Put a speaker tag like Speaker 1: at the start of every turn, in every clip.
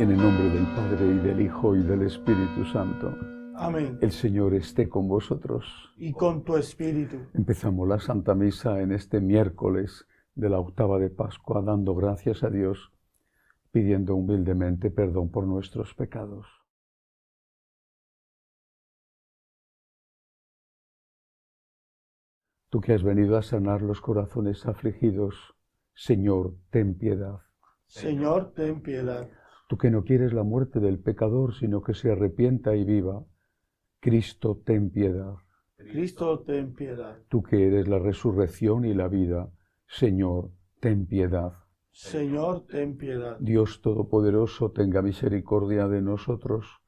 Speaker 1: En el nombre del Padre, y del Hijo, y del Espíritu Santo.
Speaker 2: Amén.
Speaker 1: El Señor esté con vosotros.
Speaker 2: Y con tu espíritu.
Speaker 1: Empezamos la Santa Misa en este miércoles de la octava de Pascua, dando gracias a Dios, pidiendo humildemente perdón por nuestros pecados. Tú que has venido a sanar los corazones afligidos, Señor, ten piedad.
Speaker 2: Señor, ten piedad.
Speaker 1: Tú que no quieres la muerte del pecador, sino que se arrepienta y viva, Cristo, ten piedad.
Speaker 2: Cristo, ten piedad.
Speaker 1: Tú que eres la resurrección y la vida, Señor, ten piedad.
Speaker 2: Señor, ten piedad.
Speaker 1: Dios Todopoderoso, tenga misericordia de nosotros,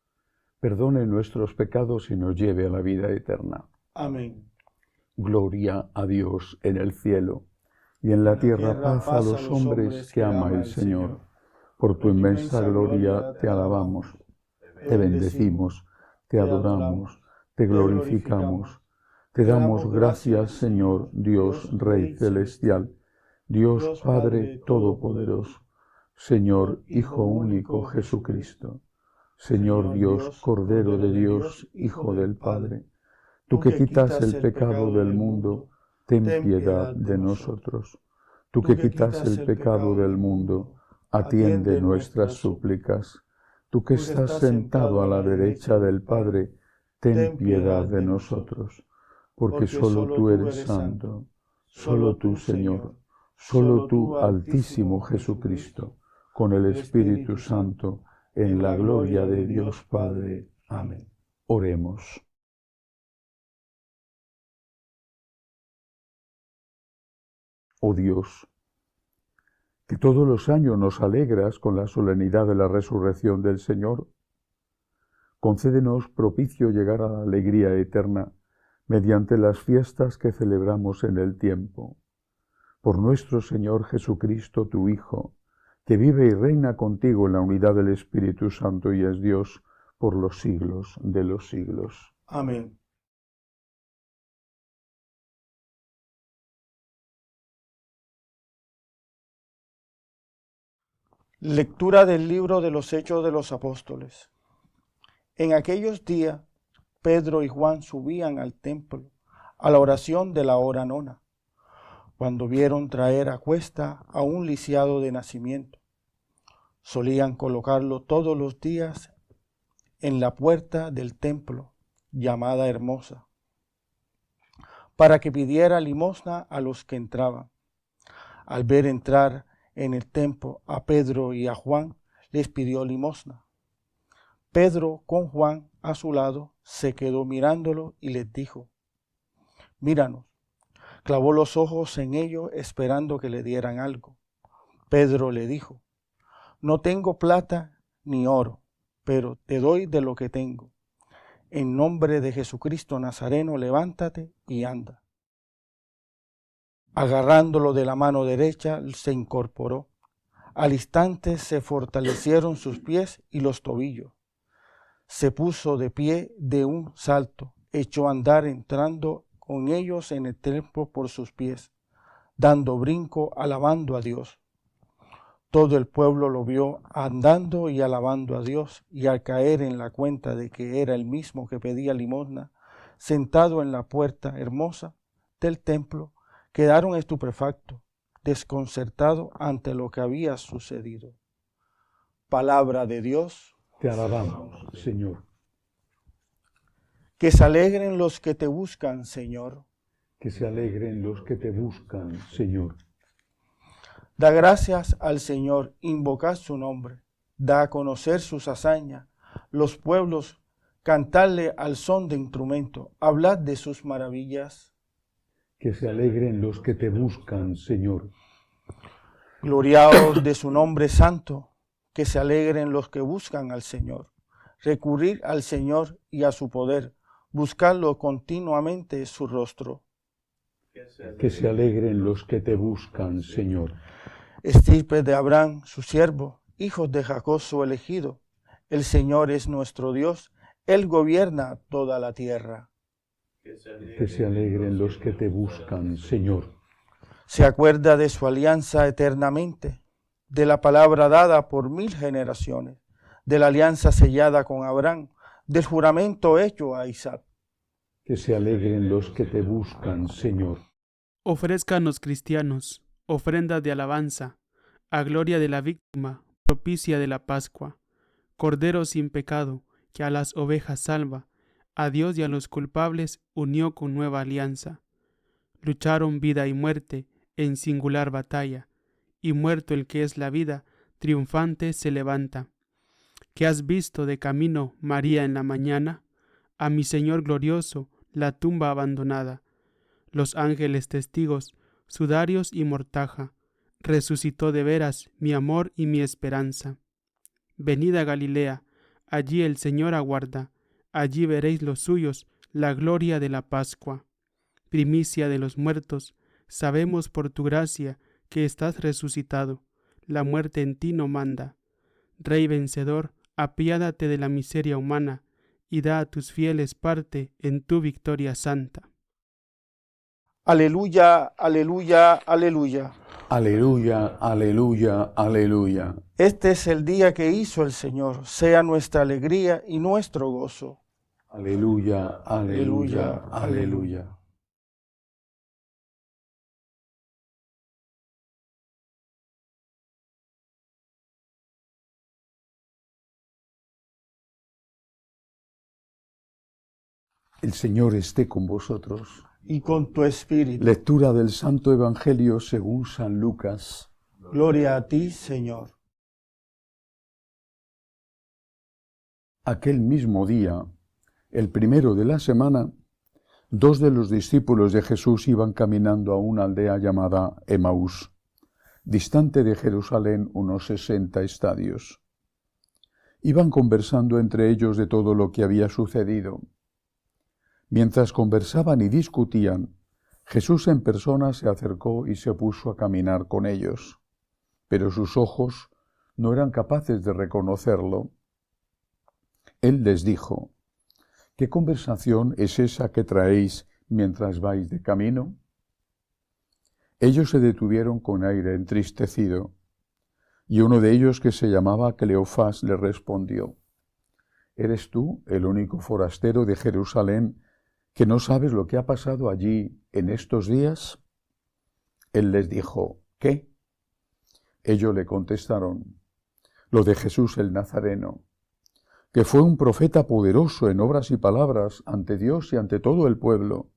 Speaker 1: perdone nuestros pecados y nos lleve a la vida eterna.
Speaker 2: Amén.
Speaker 1: Gloria a Dios en el cielo, y en la tierra paz a los hombres que ama el Señor. Por tu inmensa gloria te alabamos, te bendecimos, te adoramos, te glorificamos. Te damos gracias, Señor, Dios Rey Celestial, Dios Padre Todopoderoso, Señor Hijo único Jesucristo, Señor Dios Cordero de Dios, Hijo del Padre. Tú que quitas el pecado del mundo, ten piedad de nosotros. Tú que quitas el pecado del mundo, atiende nuestras súplicas. Tú que estás sentado a la derecha del Padre, ten piedad de nosotros. Porque solo tú eres santo, solo tú, Señor, solo tú, Altísimo Jesucristo, con el Espíritu Santo, en la gloria de Dios Padre. Amén. Oremos. Oh Dios, que todos los años nos alegras con la solemnidad de la resurrección del Señor, concédenos propicio llegar a la alegría eterna mediante las fiestas que celebramos en el tiempo. Por nuestro Señor Jesucristo, tu Hijo, que vive y reina contigo en la unidad del Espíritu Santo y es Dios por los siglos de los siglos.
Speaker 2: Amén. Lectura del libro de los Hechos de los Apóstoles. En aquellos días, Pedro y Juan subían al templo a la oración de la hora nona, cuando vieron traer a cuesta a un lisiado de nacimiento. Solían colocarlo todos los días en la puerta del templo, llamada Hermosa, para que pidiera limosna a los que entraban. Al ver entrar en el templo a Pedro y a Juan, les pidió limosna. Pedro, con Juan a su lado, se quedó mirándolo y les dijo: míranos. Clavó los ojos en ellos esperando que le dieran algo. Pedro le dijo: no tengo plata ni oro, pero te doy de lo que tengo. En nombre de Jesucristo Nazareno, levántate y anda. Agarrándolo de la mano derecha, se incorporó. Al instante se fortalecieron sus pies y los tobillos. Se puso de pie de un salto, echó a andar entrando con ellos en el templo por sus pies, dando brinco, alabando a Dios. Todo el pueblo lo vio andando y alabando a Dios, y al caer en la cuenta de que era el mismo que pedía limosna, sentado en la puerta hermosa del templo, quedaron estupefactos, desconcertados ante lo que había sucedido. Palabra de Dios.
Speaker 1: Te alabamos, Señor.
Speaker 2: Que se alegren los que te buscan, Señor.
Speaker 1: Que se alegren los que te buscan, Señor.
Speaker 2: Da gracias al Señor, invocad su nombre, da a conocer sus hazañas, los pueblos, cantadle al son de instrumento, hablad de sus maravillas.
Speaker 1: Que se alegren los que te buscan, Señor.
Speaker 2: Gloriaos de su nombre santo, que se alegren los que buscan al Señor. Recurrir al Señor y a su poder, buscarlo continuamente su rostro.
Speaker 1: Que se alegren los que te buscan, Señor.
Speaker 2: Estirpe de Abraham, su siervo, hijos de Jacob, su elegido. El Señor es nuestro Dios, Él gobierna toda la tierra.
Speaker 1: Que se alegren los que te buscan, Señor.
Speaker 2: Se acuerda de su alianza eternamente, de la palabra dada por 1000 generaciones, de la alianza sellada con Abraham, del juramento hecho a Isaac.
Speaker 1: Que se alegren los que te buscan, Señor.
Speaker 3: Ofrezcan los cristianos ofrenda de alabanza, a gloria de la víctima, propicia de la Pascua. Cordero sin pecado, que a las ovejas salva, a Dios y a los culpables unió con nueva alianza. Lucharon vida y muerte en singular batalla, y muerto el que es la vida, triunfante se levanta. ¿Qué has visto de camino, María, en la mañana? A mi Señor glorioso, la tumba abandonada. Los ángeles testigos, sudarios y mortaja, resucitó de veras mi amor y mi esperanza. Venid a Galilea, allí el Señor aguarda, allí veréis los suyos, la gloria de la Pascua. Primicia de los muertos, sabemos por tu gracia que estás resucitado, la muerte en ti no manda. Rey vencedor, apiádate de la miseria humana, y da a tus fieles parte en tu victoria santa.
Speaker 2: Aleluya, aleluya, aleluya.
Speaker 1: Aleluya, aleluya, aleluya.
Speaker 2: Este es el día que hizo el Señor, sea nuestra alegría y nuestro gozo.
Speaker 1: Aleluya, aleluya, aleluya. El Señor esté con vosotros.
Speaker 2: Y con tu espíritu.
Speaker 1: Lectura del Santo Evangelio según San Lucas.
Speaker 2: Gloria a ti, Señor.
Speaker 1: Aquel mismo día, el primero de la semana, 2 de los discípulos de Jesús iban caminando a una aldea llamada Emaús, distante de Jerusalén unos 60 estadios. Iban conversando entre ellos de todo lo que había sucedido. Mientras conversaban y discutían, Jesús en persona se acercó y se puso a caminar con ellos, pero sus ojos no eran capaces de reconocerlo. Él les dijo: ¿Qué conversación es esa que traéis mientras vais de camino? Ellos se detuvieron con aire entristecido, y uno de ellos, que se llamaba Cleofás, le respondió: ¿Eres tú el único forastero de Jerusalén que no sabes lo que ha pasado allí en estos días? Él les dijo: ¿Qué? Ellos le contestaron: lo de Jesús el Nazareno, que fue un profeta poderoso en obras y palabras ante Dios y ante todo el pueblo.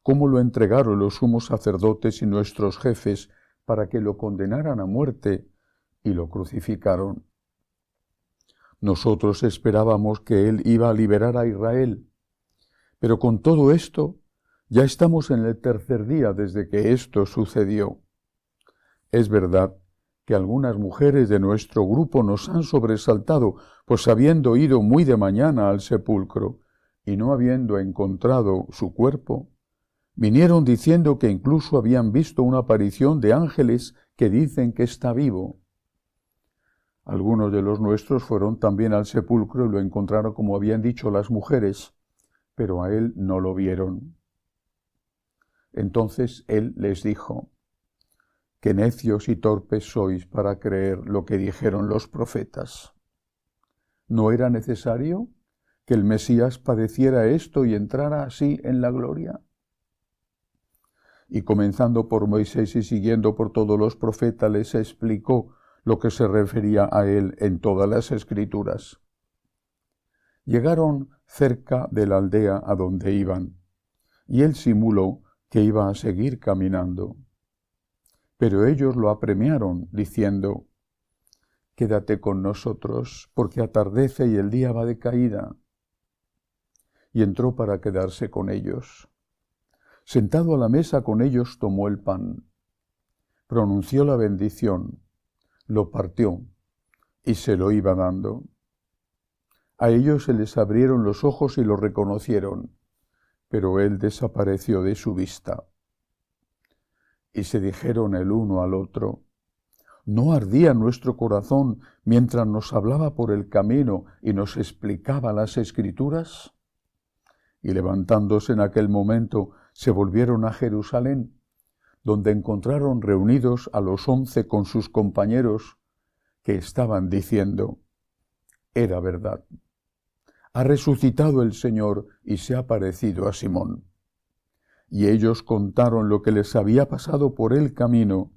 Speaker 1: Cómo lo entregaron los sumos sacerdotes y nuestros jefes para que lo condenaran a muerte y lo crucificaron. Nosotros esperábamos que él iba a liberar a Israel, pero con todo esto ya estamos en el tercer día desde que esto sucedió. Es verdad que algunas mujeres de nuestro grupo nos han sobresaltado, pues habiendo ido muy de mañana al sepulcro y no habiendo encontrado su cuerpo, vinieron diciendo que incluso habían visto una aparición de ángeles que dicen que está vivo. Algunos de los nuestros fueron también al sepulcro y lo encontraron como habían dicho las mujeres, pero a él no lo vieron. Entonces él les dijo: qué necios y torpes sois para creer lo que dijeron los profetas. ¿No era necesario que el Mesías padeciera esto y entrara así en la gloria? Y comenzando por Moisés y siguiendo por todos los profetas, les explicó lo que se refería a él en todas las Escrituras. Llegaron cerca de la aldea a donde iban, y él simuló que iba a seguir caminando. Pero ellos lo apremiaron, diciendo: quédate con nosotros, porque atardece y el día va de caída. Y entró para quedarse con ellos. Sentado a la mesa con ellos, tomó el pan, pronunció la bendición, lo partió y se lo iba dando. A ellos se les abrieron los ojos y lo reconocieron, pero él desapareció de su vista. Y se dijeron el uno al otro: ¿no ardía nuestro corazón mientras nos hablaba por el camino y nos explicaba las Escrituras? Y levantándose en aquel momento, se volvieron a Jerusalén, donde encontraron reunidos a los 11 con sus compañeros, que estaban diciendo: era verdad. Ha resucitado el Señor y se ha aparecido a Simón. Y ellos contaron lo que les había pasado por el camino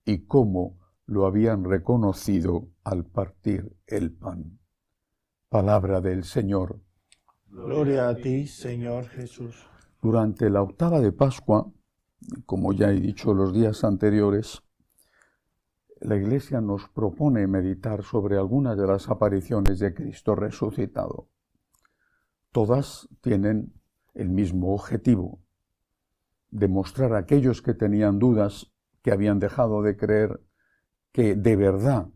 Speaker 1: y cómo lo habían reconocido al partir el pan. Palabra del Señor.
Speaker 2: Gloria a ti, Señor Jesús.
Speaker 1: Durante la octava de Pascua, como ya he dicho los días anteriores, la Iglesia nos propone meditar sobre algunas de las apariciones de Cristo resucitado. Todas tienen el mismo objetivo: demostrar a aquellos que tenían dudas, que habían dejado de creer, que de verdad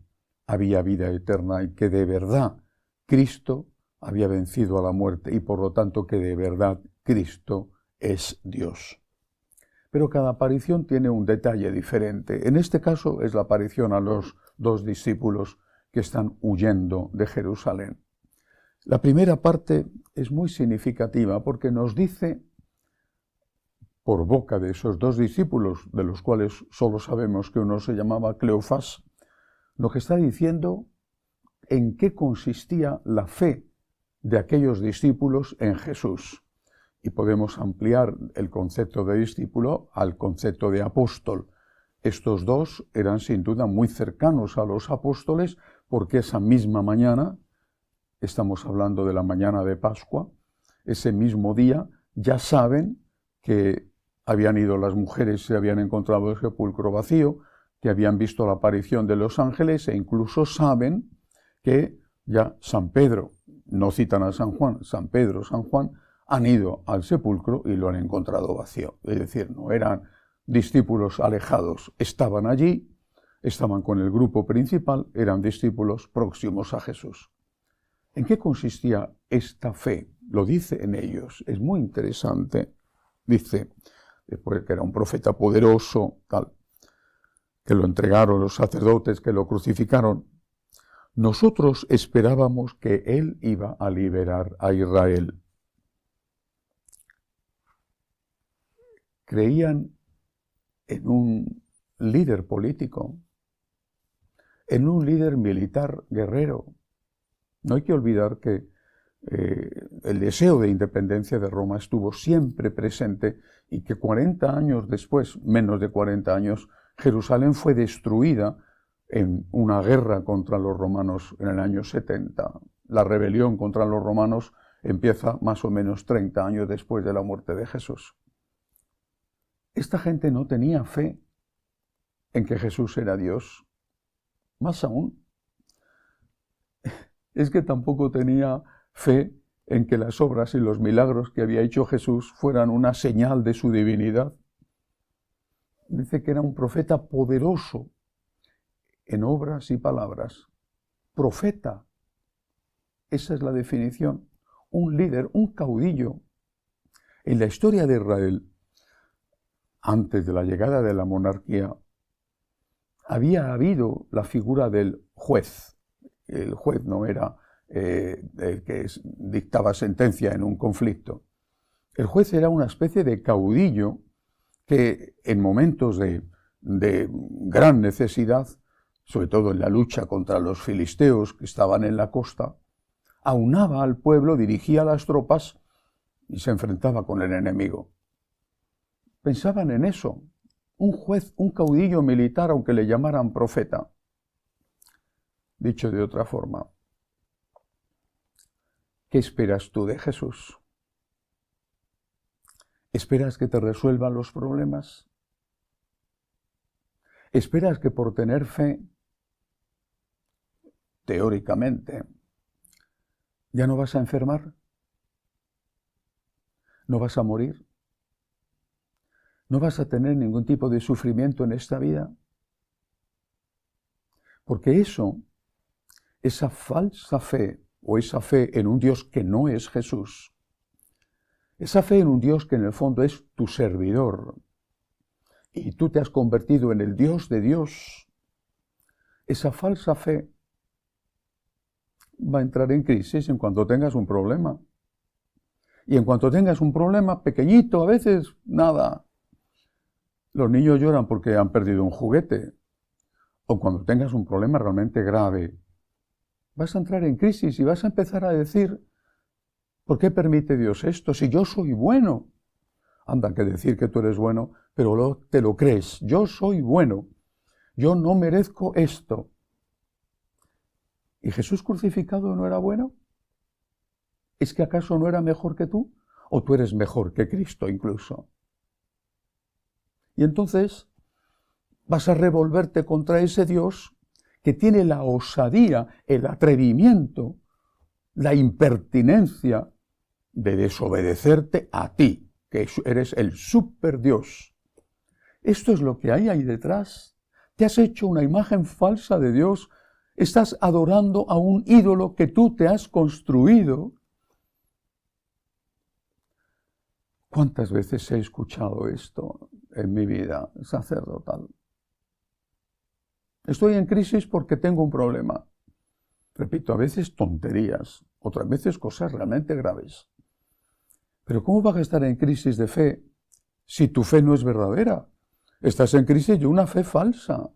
Speaker 1: había vida eterna y que de verdad Cristo había vencido a la muerte y por lo tanto que de verdad Cristo es Dios. Pero cada aparición tiene un detalle diferente. En este caso es la aparición a los dos discípulos que están huyendo de Jerusalén. La primera parte es muy significativa porque nos dice, por boca de esos dos discípulos, de los cuales solo sabemos que uno se llamaba Cleofás, lo que está diciendo en qué consistía la fe de aquellos discípulos en Jesús. Y podemos ampliar el concepto de discípulo al concepto de apóstol. Estos dos eran sin duda muy cercanos a los apóstoles porque esa misma mañana, estamos hablando de la mañana de Pascua, ese mismo día ya saben que habían ido las mujeres, se habían encontrado el sepulcro vacío, que habían visto la aparición de los ángeles e incluso saben que ya San Pedro, no citan a San Juan, San Pedro, San Juan, han ido al sepulcro y lo han encontrado vacío. Es decir, no eran discípulos alejados, estaban allí, estaban con el grupo principal, eran discípulos próximos a Jesús. ¿En qué consistía esta fe? Lo dice en ellos, es muy interesante. Dice, después que era un profeta poderoso, tal, que lo entregaron los sacerdotes, que lo crucificaron. Nosotros esperábamos que él iba a liberar a Israel. Creían en un líder político, en un líder militar guerrero. No hay que olvidar que el deseo de independencia de Roma estuvo siempre presente y que 40 años después, menos de 40 años, Jerusalén fue destruida en una guerra contra los romanos en el año 70. La rebelión contra los romanos empieza más o menos 30 años después de la muerte de Jesús. Esta gente no tenía fe en que Jesús era Dios. Más aún, es que tampoco tenía fe en que las obras y los milagros que había hecho Jesús fueran una señal de su divinidad. Dice que era un profeta poderoso en obras y palabras. Profeta. Esa es la definición. Un líder, un caudillo. En la historia de Israel, antes de la llegada de la monarquía, había habido la figura del juez. El juez no era el que dictaba sentencia en un conflicto. El juez era una especie de caudillo que en momentos de gran necesidad, sobre todo en la lucha contra los filisteos que estaban en la costa, aunaba al pueblo, dirigía las tropas y se enfrentaba con el enemigo. Pensaban en eso, un juez, un caudillo militar, aunque le llamaran profeta. Dicho de otra forma, ¿qué esperas tú de Jesús? ¿Esperas que te resuelvan los problemas? ¿Esperas que por tener fe, teóricamente, ya no vas a enfermar? ¿No vas a morir? ¿No vas a tener ningún tipo de sufrimiento en esta vida? Porque esa falsa fe o esa fe en un Dios que no es Jesús, esa fe en un Dios que en el fondo es tu servidor y tú te has convertido en el Dios de Dios, esa falsa fe va a entrar en crisis en cuanto tengas un problema. Y en cuanto tengas un problema pequeñito, a veces nada. Los niños lloran porque han perdido un juguete. O cuando tengas un problema realmente grave, vas a entrar en crisis y vas a empezar a decir, ¿por qué permite Dios esto? Si yo soy bueno. Anda, que decir que tú eres bueno, pero te lo crees. Yo soy bueno. Yo no merezco esto. ¿Y Jesús crucificado no era bueno? ¿Es que acaso no era mejor que tú? ¿O tú eres mejor que Cristo incluso? Y entonces vas a revolverte contra ese Dios que tiene la osadía, el atrevimiento, la impertinencia de desobedecerte a ti, que eres el superdios. Esto es lo que hay ahí detrás. Te has hecho una imagen falsa de Dios. Estás adorando a un ídolo que tú te has construido. ¿Cuántas veces he escuchado esto en mi vida sacerdotal? Estoy en crisis porque tengo un problema. Repito, a veces tonterías, otras veces cosas realmente graves. Pero ¿cómo vas a estar en crisis de fe si tu fe no es verdadera? Estás en crisis de una fe falsa.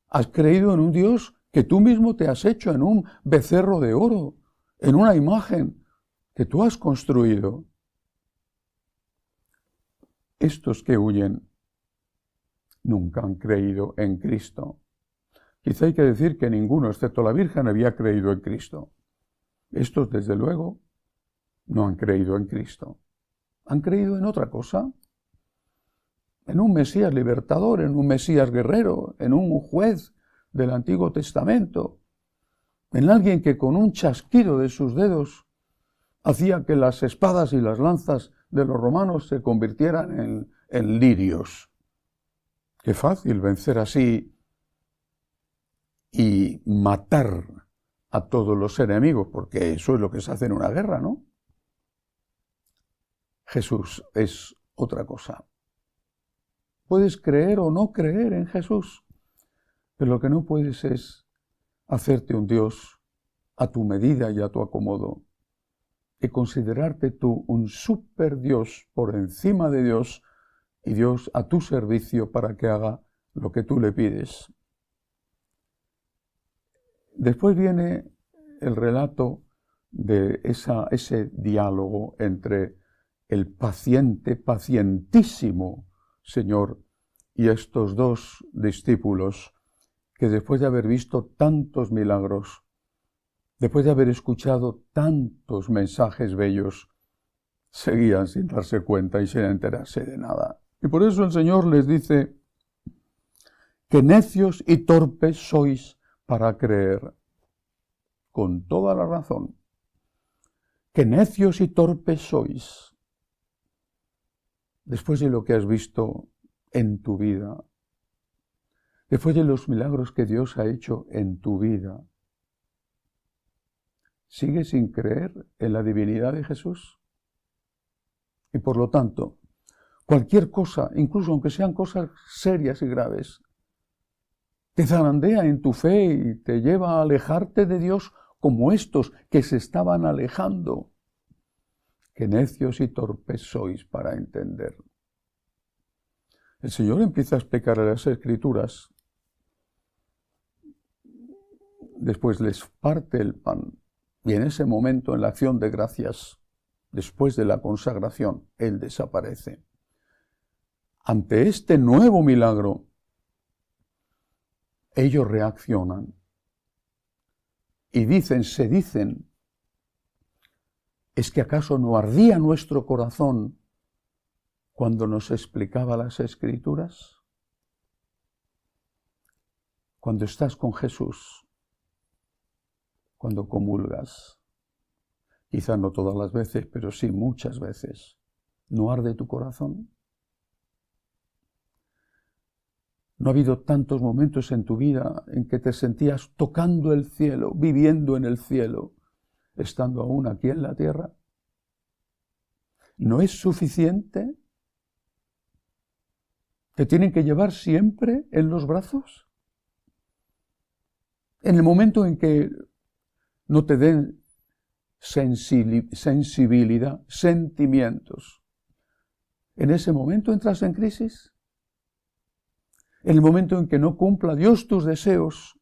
Speaker 1: Has creído en un Dios que tú mismo te has hecho, en un becerro de oro, en una imagen que tú has construido. Estos que huyen nunca han creído en Cristo. Quizá hay que decir que ninguno, excepto la Virgen, había creído en Cristo. Estos, desde luego, no han creído en Cristo. Han creído en otra cosa. En un Mesías libertador, en un Mesías guerrero, en un juez del Antiguo Testamento, en alguien que con un chasquido de sus dedos hacía que las espadas y las lanzas de los romanos se convirtieran en lirios. Qué fácil vencer así y matar a todos los enemigos, porque eso es lo que se hace en una guerra, ¿no? Jesús es otra cosa. Puedes creer o no creer en Jesús, pero lo que no puedes es hacerte un Dios a tu medida y a tu acomodo, y considerarte tú un superdios por encima de Dios y Dios a tu servicio para que haga lo que tú le pides. Después viene el relato de ese diálogo entre el pacientísimo Señor y estos dos discípulos que después de haber visto tantos milagros, después de haber escuchado tantos mensajes bellos, seguían sin darse cuenta y sin enterarse de nada. Y por eso el Señor les dice que necios y torpes sois para creer, con toda la razón. Que necios y torpes sois. Después de lo que has visto en tu vida, después de los milagros que Dios ha hecho en tu vida, ¿sigues sin creer en la divinidad de Jesús? Y por lo tanto, cualquier cosa, incluso aunque sean cosas serias y graves, te zarandea en tu fe y te lleva a alejarte de Dios como estos que se estaban alejando. Qué necios y torpes sois para entender. El Señor empieza a explicar las Escrituras. Después les parte el pan. Y en ese momento, en la acción de gracias, después de la consagración, Él desaparece. Ante este nuevo milagro, ellos reaccionan y se dicen, ¿es que acaso no ardía nuestro corazón cuando nos explicaba las Escrituras? Cuando estás con Jesús, cuando comulgas, quizá no todas las veces, pero sí muchas veces, ¿no arde tu corazón? ¿No ha habido tantos momentos en tu vida en que te sentías tocando el cielo, viviendo en el cielo, estando aún aquí en la tierra? ¿No es suficiente? ¿Te tienen que llevar siempre en los brazos? En el momento en que no te den sensibilidad, sentimientos, ¿en ese momento entras en crisis? En el momento en que no cumpla Dios tus deseos,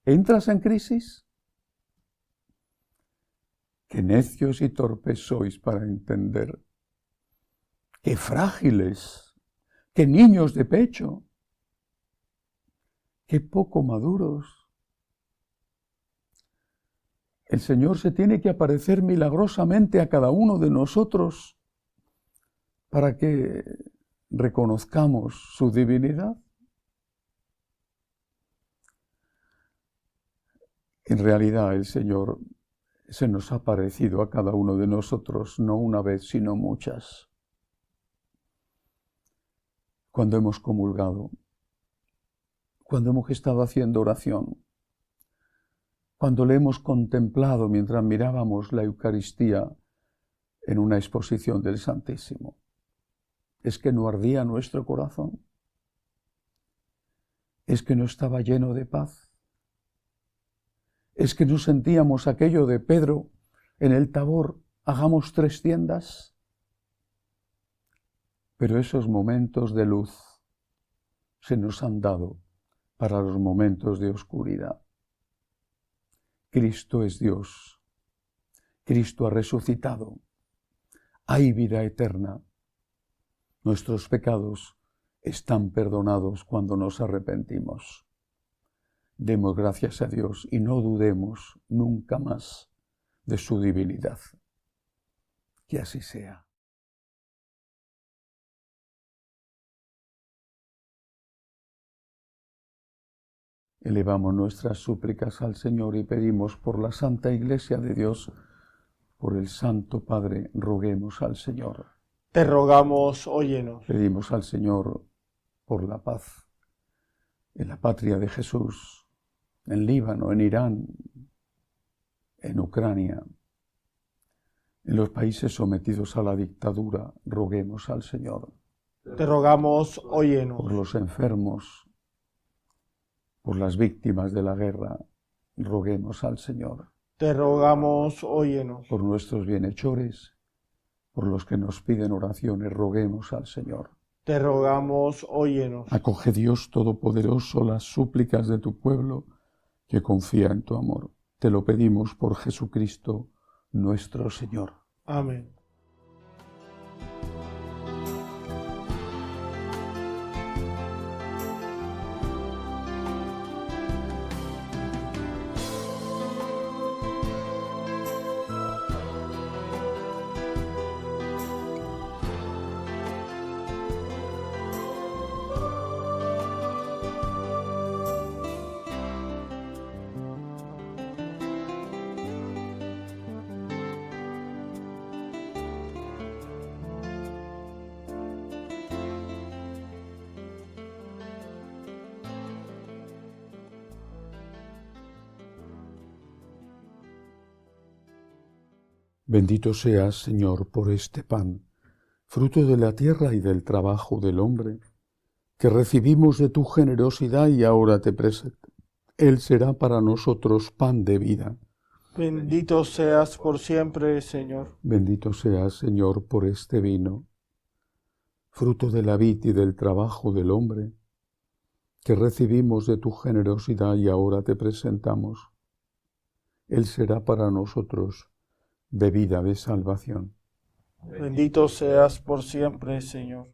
Speaker 1: ¿entras en crisis? qué necios y torpes sois para entender, qué frágiles, qué niños de pecho, qué poco maduros. El Señor se tiene que aparecer milagrosamente a cada uno de nosotros para que reconozcamos su divinidad. En realidad el Señor se nos ha parecido a cada uno de nosotros no una vez, sino muchas. Cuando hemos comulgado, cuando hemos estado haciendo oración, cuando le hemos contemplado mientras mirábamos la Eucaristía en una exposición del Santísimo. ¿Es que no ardía nuestro corazón? ¿Es que no estaba lleno de paz? ¿Es que no sentíamos aquello de Pedro en el Tabor, hagamos 3 tiendas? Pero esos momentos de luz se nos han dado para los momentos de oscuridad. Cristo es Dios. Cristo ha resucitado. Hay vida eterna. Nuestros pecados están perdonados cuando nos arrepentimos. Demos gracias a Dios y no dudemos nunca más de su divinidad. Que así sea. Elevamos nuestras súplicas al Señor y pedimos por la Santa Iglesia de Dios, por el Santo Padre, roguemos al Señor.
Speaker 2: Te rogamos, óyenos.
Speaker 1: Pedimos al Señor por la paz en la patria de Jesús, en Líbano, en Irán, en Ucrania, en los países sometidos a la dictadura, roguemos al Señor.
Speaker 2: Te rogamos, óyenos.
Speaker 1: Por los enfermos, por las víctimas de la guerra, roguemos al Señor.
Speaker 2: Te rogamos, óyenos.
Speaker 1: Por nuestros bienhechores, por los que nos piden oraciones, roguemos al Señor.
Speaker 2: Te rogamos, óyenos.
Speaker 1: Acoge, Dios Todopoderoso, las súplicas de tu pueblo que confía en tu amor. Te lo pedimos por Jesucristo, nuestro Señor.
Speaker 2: Amén.
Speaker 1: Bendito seas, Señor, por este pan, fruto de la tierra y del trabajo del hombre, que recibimos de tu generosidad y ahora te presento. Él será para nosotros pan de vida.
Speaker 2: Bendito seas por siempre, Señor.
Speaker 1: Bendito seas, Señor, por este vino, fruto de la vid y del trabajo del hombre, que recibimos de tu generosidad y ahora te presentamos. Él será para nosotros bebida de salvación.
Speaker 2: Bendito seas por siempre, Señor.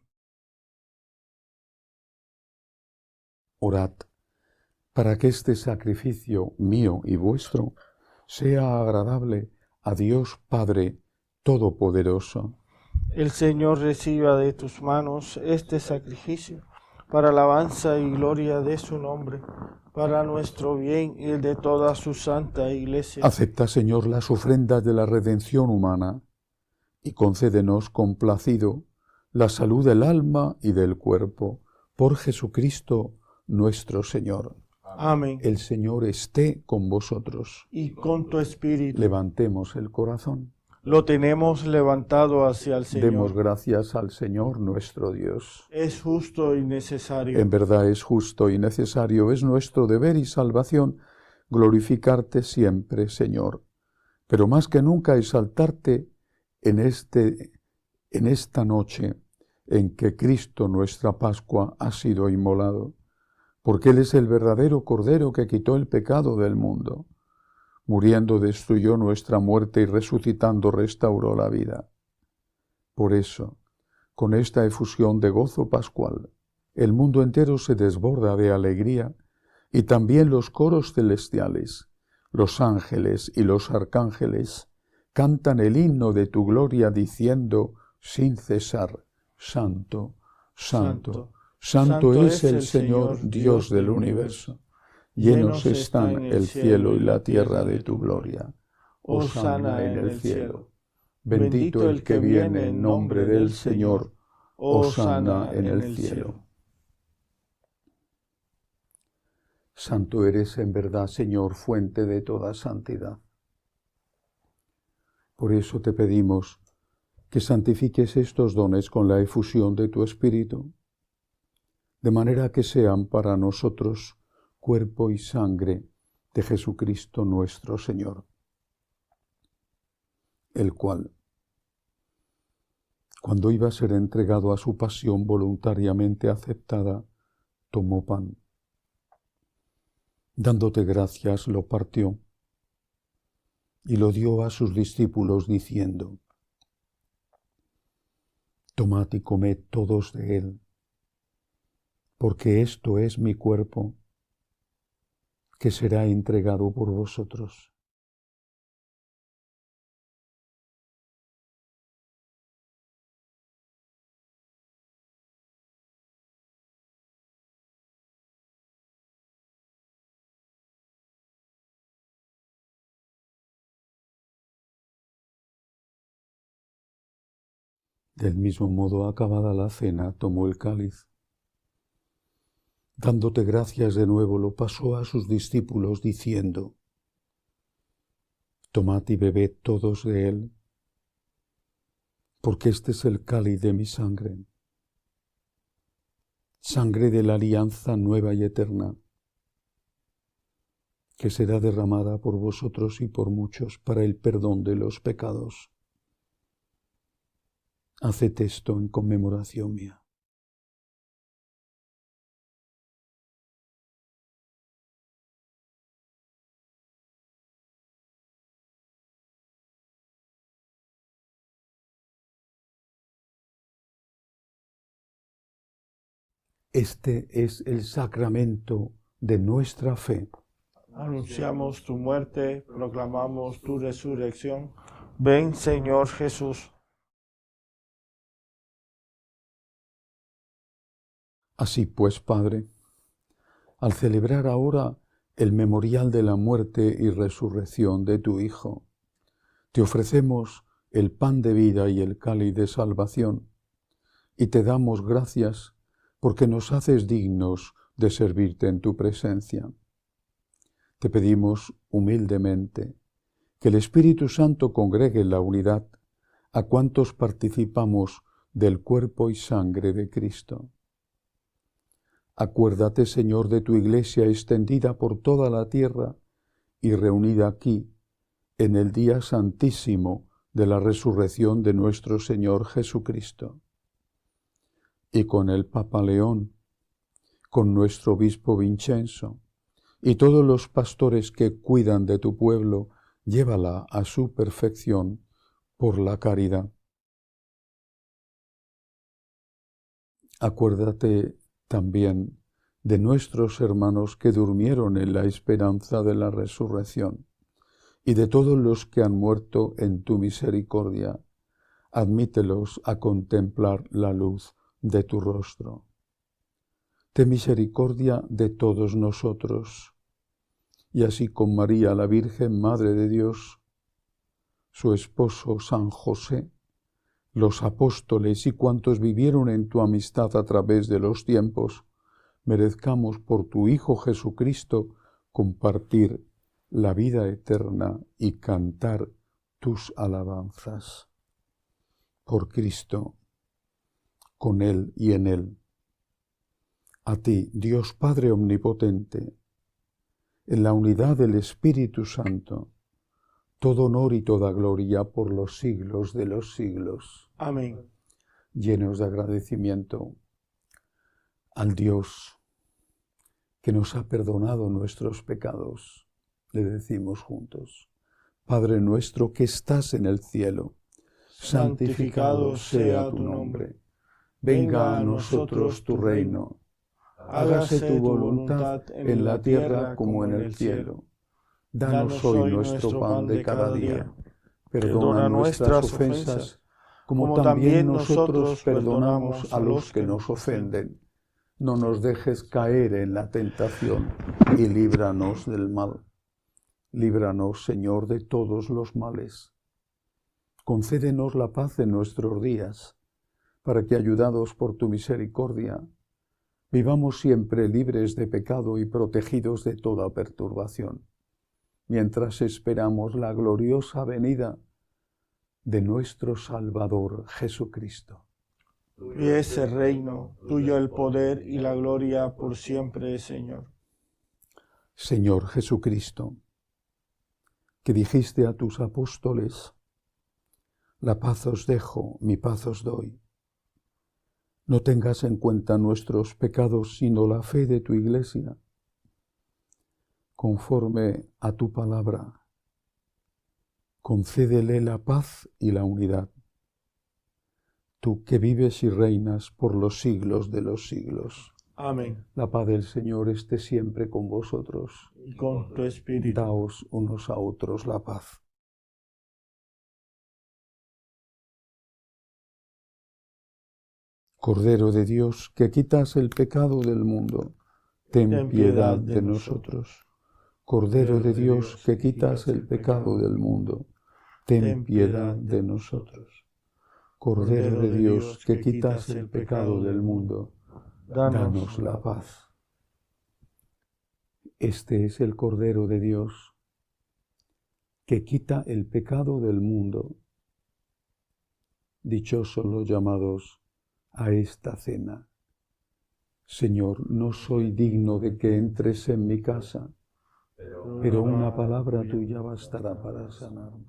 Speaker 1: Orad para que este sacrificio mío y vuestro sea agradable a Dios Padre Todopoderoso.
Speaker 2: El Señor reciba de tus manos este sacrificio para alabanza y gloria de su nombre, para nuestro bien y el de toda su santa Iglesia.
Speaker 1: Acepta, Señor, las ofrendas de la redención humana y concédenos complacido la salud del alma y del cuerpo, por Jesucristo nuestro Señor.
Speaker 2: Amén.
Speaker 1: El Señor esté con vosotros.
Speaker 2: Y con tu espíritu.
Speaker 1: Levantemos el corazón.
Speaker 2: Lo tenemos levantado hacia el Señor.
Speaker 1: Demos gracias al Señor nuestro Dios.
Speaker 2: Es justo y necesario.
Speaker 1: En verdad es justo y necesario, es nuestro deber y salvación glorificarte siempre, Señor, pero más que nunca exaltarte en esta noche en que Cristo nuestra Pascua ha sido inmolado, porque Él es el verdadero Cordero que quitó el pecado del mundo. muriendo destruyó nuestra muerte y resucitando restauró la vida. Por eso, con esta efusión de gozo pascual, el mundo entero se desborda de alegría y también los coros celestiales, los ángeles y los arcángeles cantan el himno de tu gloria diciendo sin cesar, Santo, Santo, Santo es el Señor Dios del universo. Llenos están el cielo y la tierra de tu gloria. Hosana en el cielo. Bendito el que viene en nombre del Señor. Hosana en el cielo. Santo eres en verdad, Señor, fuente de toda santidad. Por eso te pedimos que santifiques estos dones con la efusión de tu Espíritu, de manera que sean para nosotros cuerpo y sangre de Jesucristo nuestro Señor, el cual, cuando iba a ser entregado a su pasión voluntariamente aceptada, tomó pan. Dándote gracias, lo partió y lo dio a sus discípulos diciendo: Tomad y comed todos de él, porque esto es mi cuerpo, que será entregado por vosotros. Del mismo modo, acabada la cena, tomó el cáliz. Dándote gracias de nuevo, lo pasó a sus discípulos, diciendo: Tomad y bebed todos de él, porque este es el cáliz de mi sangre, sangre de la alianza nueva y eterna, que será derramada por vosotros y por muchos para el perdón de los pecados. Haced esto en conmemoración mía. Este es el sacramento de nuestra fe.
Speaker 2: Anunciamos tu muerte, proclamamos tu resurrección. Ven, Señor Jesús.
Speaker 1: Así pues, Padre, al celebrar ahora el memorial de la muerte y resurrección de tu Hijo, te ofrecemos el pan de vida y el cáliz de salvación, y te damos gracias porque nos haces dignos de servirte en tu presencia. Te pedimos humildemente que el Espíritu Santo congregue en la unidad a cuantos participamos del cuerpo y sangre de Cristo. Acuérdate, Señor, de tu Iglesia extendida por toda la tierra y reunida aquí en el día santísimo de la resurrección de nuestro Señor Jesucristo. Y con el Papa León, con nuestro obispo Vincenzo y todos los pastores que cuidan de tu pueblo, llévala a su perfección por la caridad. Acuérdate también de nuestros hermanos que durmieron en la esperanza de la resurrección, y de todos los que han muerto en tu misericordia. Admítelos a contemplar la luz de tu rostro. Ten misericordia de todos nosotros, y así con María, la Virgen Madre de Dios, su esposo San José, los apóstoles y cuantos vivieron en tu amistad a través de los tiempos, merezcamos por tu Hijo Jesucristo compartir la vida eterna y cantar tus alabanzas. Por Cristo, con Él y en Él. A ti, Dios Padre Omnipotente, en la unidad del Espíritu Santo, todo honor y toda gloria por los siglos de los siglos.
Speaker 2: Amén.
Speaker 1: Llenos de agradecimiento al Dios que nos ha perdonado nuestros pecados Le decimos juntos: Padre nuestro que estás en el cielo, santificado sea tu nombre. Venga a nosotros tu reino. Hágase tu voluntad en la tierra como en el cielo. Danos hoy nuestro pan de cada día. Perdona nuestras ofensas, como también nosotros perdonamos a los que nos ofenden. No nos dejes caer en la tentación y líbranos del mal. Líbranos, Señor, de todos los males. Concédenos la paz en nuestros días, para que, ayudados por tu misericordia, vivamos siempre libres de pecado y protegidos de toda perturbación, mientras esperamos la gloriosa venida de nuestro Salvador Jesucristo.
Speaker 2: Tuyo es el reino, tuyo el poder y la gloria por siempre, Señor.
Speaker 1: Señor Jesucristo, que dijiste a tus apóstoles: la paz os dejo, mi paz os doy. No tengas en cuenta nuestros pecados, sino la fe de tu Iglesia. Conforme a tu palabra, concédele la paz y la unidad. Tú que vives y reinas por los siglos de los siglos.
Speaker 2: Amén.
Speaker 1: La paz del Señor esté siempre con vosotros.
Speaker 2: Y con tu espíritu.
Speaker 1: Daos unos a otros la paz. Cordero de Dios, que quitas el pecado del mundo, ten piedad de nosotros. Cordero de Dios, que quitas el pecado del mundo, ten piedad de nosotros. Cordero de Dios, que quitas el pecado del mundo, danos la paz. Este es el Cordero de Dios, que quita el pecado del mundo. Dichosos los llamados a esta cena. Señor, no soy digno de que entres en mi casa, pero una palabra tuya bastará para sanarme.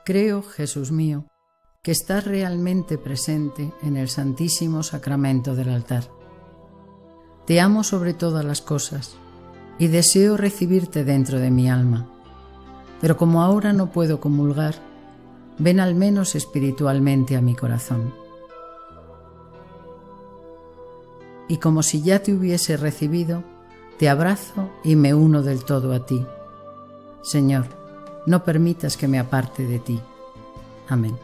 Speaker 4: Creo, Jesús mío, que estás realmente presente en el Santísimo Sacramento del altar. Te amo sobre todas las cosas y deseo recibirte dentro de mi alma, pero como ahora no puedo comulgar, ven al menos espiritualmente a mi corazón. Y como si ya te hubiese recibido, te abrazo y me uno del todo a ti. Señor, no permitas que me aparte de ti. Amén.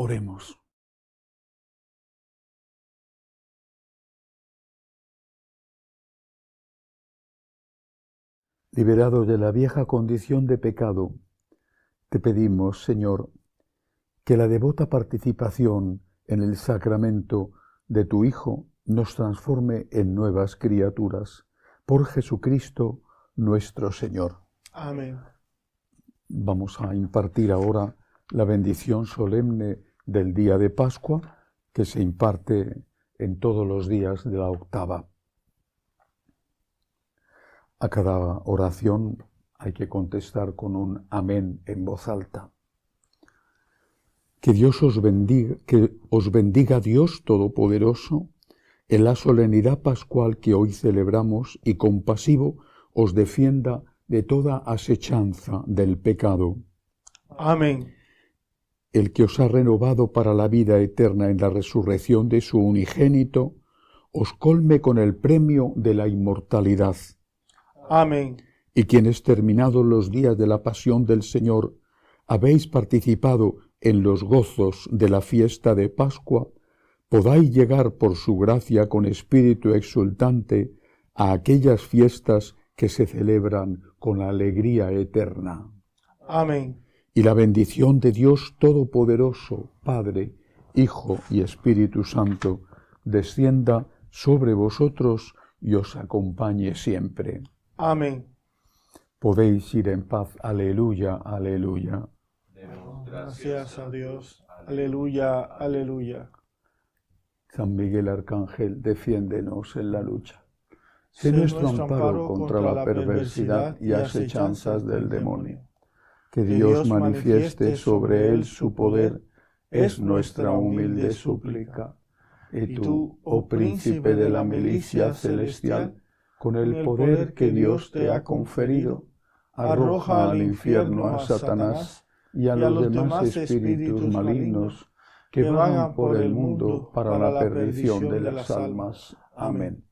Speaker 1: Oremos. Liberados de la vieja condición de pecado, te pedimos, Señor, que la devota participación en el sacramento de tu Hijo nos transforme en nuevas criaturas. Por Jesucristo nuestro Señor.
Speaker 2: Amén.
Speaker 1: Vamos a impartir ahora la bendición solemne del día de Pascua, que se imparte en todos los días de la octava. A cada oración hay que contestar con un amén en voz alta. Que Dios os bendiga, que os bendiga Dios Todopoderoso, en la solemnidad pascual que hoy celebramos, y compasivo os defienda de toda asechanza del pecado.
Speaker 2: Amén.
Speaker 1: El que os ha renovado para la vida eterna en la resurrección de su unigénito, os colme con el premio de la inmortalidad.
Speaker 2: Amén.
Speaker 1: Y quienes, terminados los días de la pasión del Señor, habéis participado en los gozos de la fiesta de Pascua, podáis llegar por su gracia con espíritu exultante a aquellas fiestas que se celebran con la alegría eterna.
Speaker 2: Amén.
Speaker 1: Y la bendición de Dios Todopoderoso, Padre, Hijo y Espíritu Santo, descienda sobre vosotros y os acompañe siempre.
Speaker 2: Amén.
Speaker 1: Podéis ir en paz. Aleluya, aleluya.
Speaker 2: Gracias a Dios. Aleluya, aleluya.
Speaker 1: San Miguel Arcángel, defiéndenos en la lucha. Sé nuestro amparo contra la perversidad y asechanzas del demonio. Que Dios manifieste sobre él su poder, es nuestra humilde súplica. Y tú, oh príncipe de la milicia celestial, con el poder que Dios te ha conferido, arroja al infierno a Satanás y a los demás espíritus malignos que vagan por el mundo para la perdición de las almas. Amén.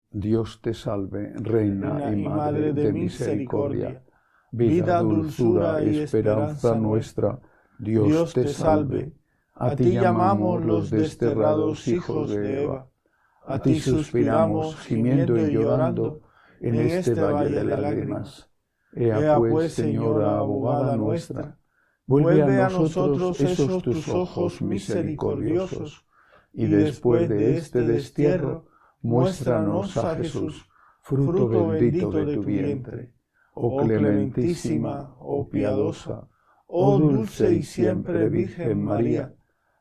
Speaker 1: Dios te salve, Reina y Madre de misericordia, vida, dulzura y esperanza nuestra. Dios te salve. A ti llamamos los desterrados hijos de Eva. A ti suspiramos, gimiendo y llorando, en este valle de lágrimas. Ea pues, Señora abogada nuestra, vuelve a nosotros esos tus ojos misericordiosos, y después de este destierro, muéstranos a Jesús, fruto bendito de tu vientre. Oh clementísima, oh piadosa, oh dulce y siempre Virgen María,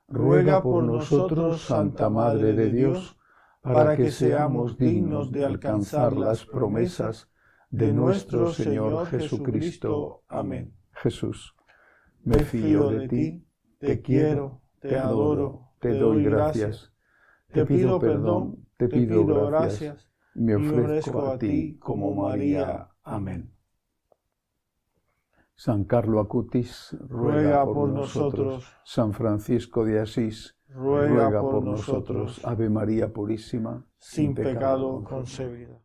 Speaker 1: ruega por nosotros, Santa Madre de Dios, para que seamos dignos de alcanzar las promesas de nuestro Señor Jesucristo. Amén. Jesús, me fío de ti, te quiero, te adoro, te doy gracias, te pido perdón, te pido gracias, me ofrezco a ti como María. Amén. San Carlo Acutis, ruega por nosotros. San Francisco de Asís, ruega por nosotros. Ave María Purísima,
Speaker 2: sin pecado concebida.